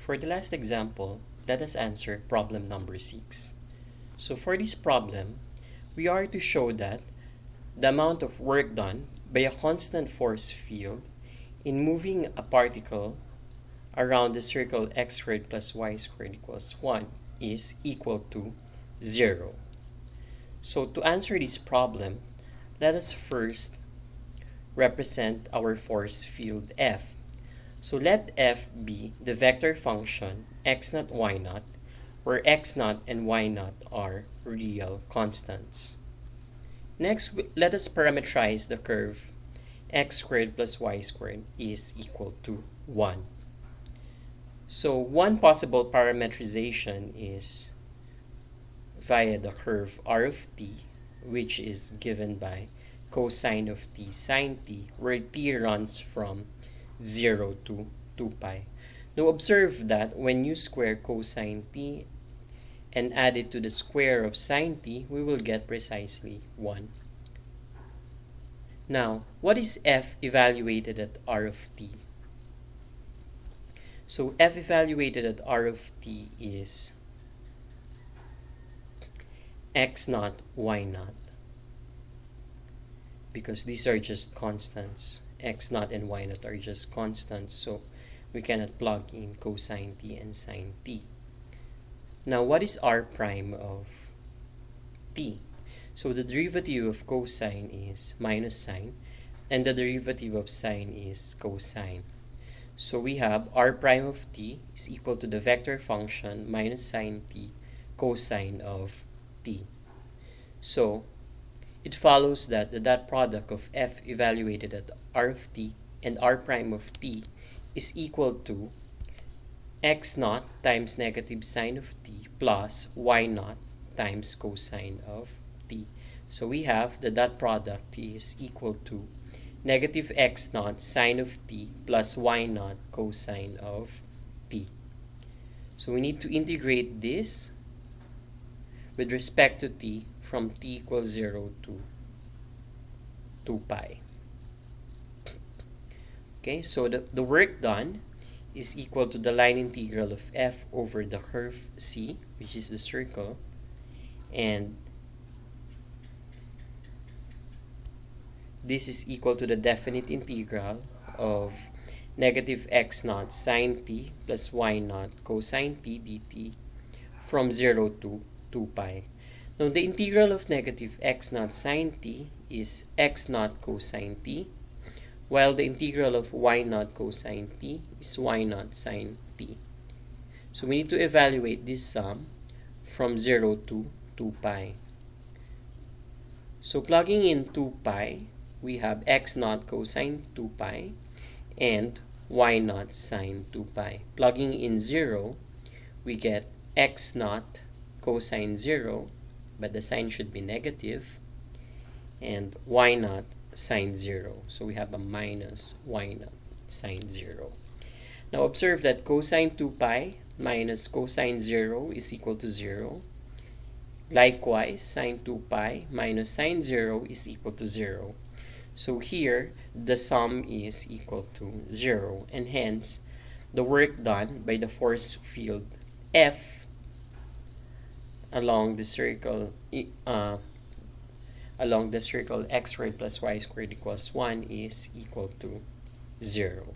for the last example, let us answer problem number 6. So for this problem, we are to show that the amount of work done by a constant force field in moving a particle around the circle x squared plus y squared equals 1 is equal to 0. So to answer this problem, let us first represent our force field F. So let F be the vector function x naught y naught, where x naught and y naught are real constants. Next, let us parameterize the curve x squared plus y squared is equal to 1. So one possible parametrization is via the curve r of t, which is given by cosine of t sine t, where t runs from 0 to 2 pi. Now observe that when you square cosine t and add it to the square of sine t, we will get precisely 1. Now, what is f evaluated at r of t? So f evaluated at r of t is x naught, y naught, because these are just constants. X naught and y naught are just constants, so we cannot plug in cosine t and sine t. Now, what is r prime of t? So the derivative of cosine is minus sine, and the derivative of sine is cosine. So we have r prime of t is equal to the vector function minus sine t cosine of t. So it follows that the dot product of f evaluated at r of t and r prime of t is equal to x naught times negative sine of t plus y naught times cosine of t. So we have the dot product is equal to negative x naught sine of t plus y naught cosine of t. So we need to integrate this with respect to t from t equals 0 to 2 pi. Okay, so the work done is equal to the line integral of f over the curve C, which is the circle, and this is equal to the definite integral of negative x naught sine t plus y naught cosine t dt from 0 to 2 pi. Now the integral of negative x naught sine t is x naught cosine t, while the integral of y naught cosine t is y naught sine t. So we need to evaluate this sum from 0 to 2 pi. So plugging in 2 pi, we have x naught cosine 2 pi and y naught sine 2 pi. Plugging in 0, we get x naught cosine 0, but the sign should be negative, and y naught sine 0. So we have a minus y naught sine 0. Now observe that cosine 2 pi minus cosine 0 is equal to 0. Likewise, sine 2 pi minus sine 0 is equal to 0. So here, the sum is equal to 0, and hence, the work done by the force field F along the circle x squared plus y squared equals 1 is equal to 0.